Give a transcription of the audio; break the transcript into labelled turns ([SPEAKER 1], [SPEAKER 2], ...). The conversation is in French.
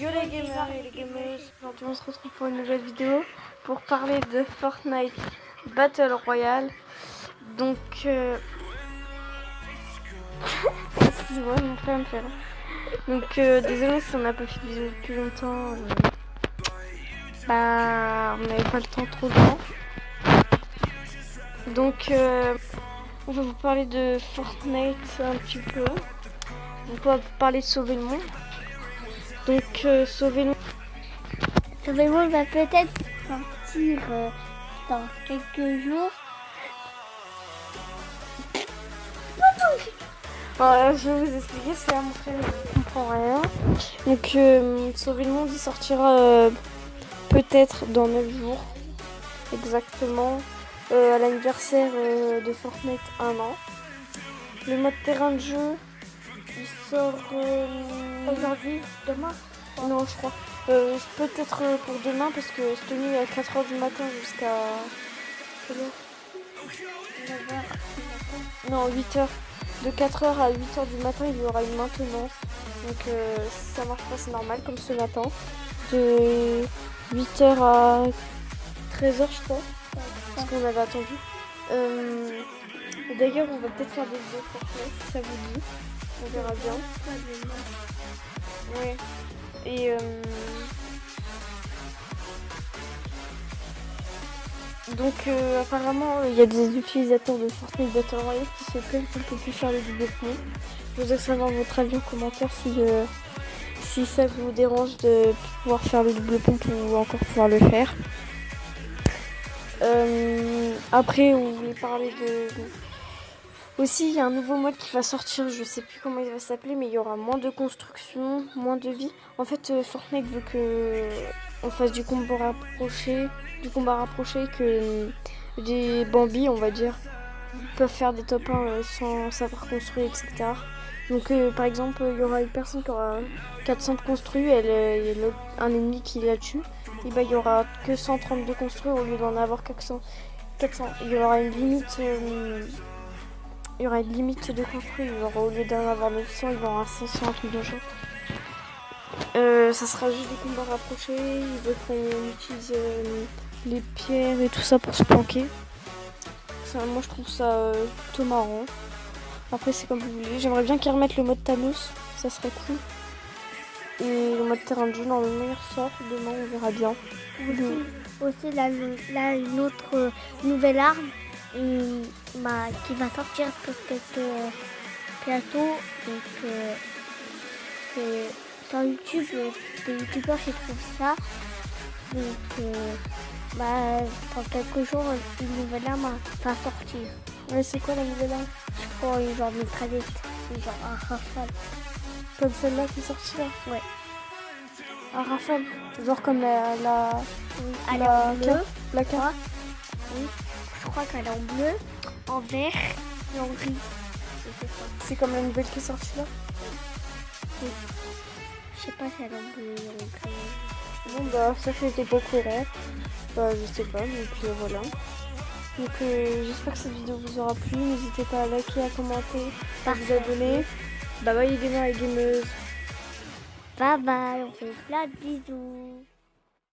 [SPEAKER 1] Yo les gamers et les gameuses, aujourd'hui on se retrouve pour une nouvelle vidéo pour parler de Fortnite Battle Royale. Donc excusez-moi, mon frère me fait rire. Donc désolé si on n'a pas fait de vidéo depuis longtemps. On n'avait pas le temps, trop longtemps. Donc on va vous parler de Fortnite un petit peu. On va vous parler de Sauver le Monde. Donc Sauver le Monde.
[SPEAKER 2] Sauver le Monde va peut-être sortir dans quelques jours.
[SPEAKER 1] Alors, je vais vous expliquer, c'est à mon frère, il ne comprend rien. Donc Sauver le Monde, il sortira peut-être dans 9 jours, exactement, à l'anniversaire de Fortnite 1 an. Le mode terrain de jeu, il sort
[SPEAKER 2] Aujourd'hui, demain.
[SPEAKER 1] non, je crois. Peut-être pour demain, parce que cette nuit à 4h du matin jusqu'à... quelle heure?
[SPEAKER 2] 9h.
[SPEAKER 1] Non, 8h. De 4h à 8h du matin, il y aura une maintenance. Donc si ça marche pas, c'est normal, comme ce matin. De 8h à 13h, je crois. Parce qu'on avait attendu. D'ailleurs, on va peut-être faire des vidéos Fortnite, si ça vous dit. On verra bien. Ouais. Et donc apparemment il y a des utilisateurs de Fortnite Battle Royale qui se plaignent qu'on ne peut plus faire le double pont. Je voudrais savoir votre avis en commentaire si ça vous dérange de pouvoir faire le double pont ou encore pouvoir le faire. Après on voulait parler de... Aussi il y a un nouveau mode qui va sortir, je sais plus comment il va s'appeler, mais il y aura moins de construction, moins de vie. En fait Fortnite veut que on fasse du combat rapproché, que des Bambi, on va dire, peuvent faire des top 1 sans savoir construire, etc. Donc par exemple, il y aura une personne qui aura 400 de construits, et un ennemi qui la tue, et il y aura que 132 construits au lieu d'en avoir 400. Il y aura une limite. Il y aura une limite de construits, genre au lieu d'en avoir 900, il y aura 500, un truc de genre. Ça sera juste des combats rapprochés, ils veulent qu'on utilise les pierres et tout ça pour se planquer. Moi je trouve ça plutôt marrant. Après c'est comme vous voulez, j'aimerais bien qu'ils remettent le mode Thanos, ça serait cool. Et le mode terrain de jeu, normalement il ressort, demain on verra bien.
[SPEAKER 2] Aussi là, une autre nouvelle arme qui va sortir peut-être bientôt. Donc c'est sur YouTube, des youtubeurs qui trouvent ça. Donc dans quelques jours, une nouvelle arme va sortir.
[SPEAKER 1] Mais c'est quoi la nouvelle arme?
[SPEAKER 2] Je crois genre mitraillette, genre un rafale.
[SPEAKER 1] Comme celle-là qui est sortie là?
[SPEAKER 2] Ouais.
[SPEAKER 1] Un rafale, genre comme la
[SPEAKER 2] Elle est en bleu.
[SPEAKER 1] La carte.
[SPEAKER 2] Oui. Je crois qu'elle est en bleu, en vert et en gris.
[SPEAKER 1] C'est comme la nouvelle qui est sortie là?
[SPEAKER 2] Oui. Je sais pas si elle est en bleu et en gris.
[SPEAKER 1] Bon ça j'étais pas au courant. Je sais pas, donc voilà. Donc j'espère que cette vidéo vous aura plu. N'hésitez pas à liker, à commenter, à vous abonner. Bye bye les gamers et gameuses.
[SPEAKER 2] Bye bye, on fait plein de bisous.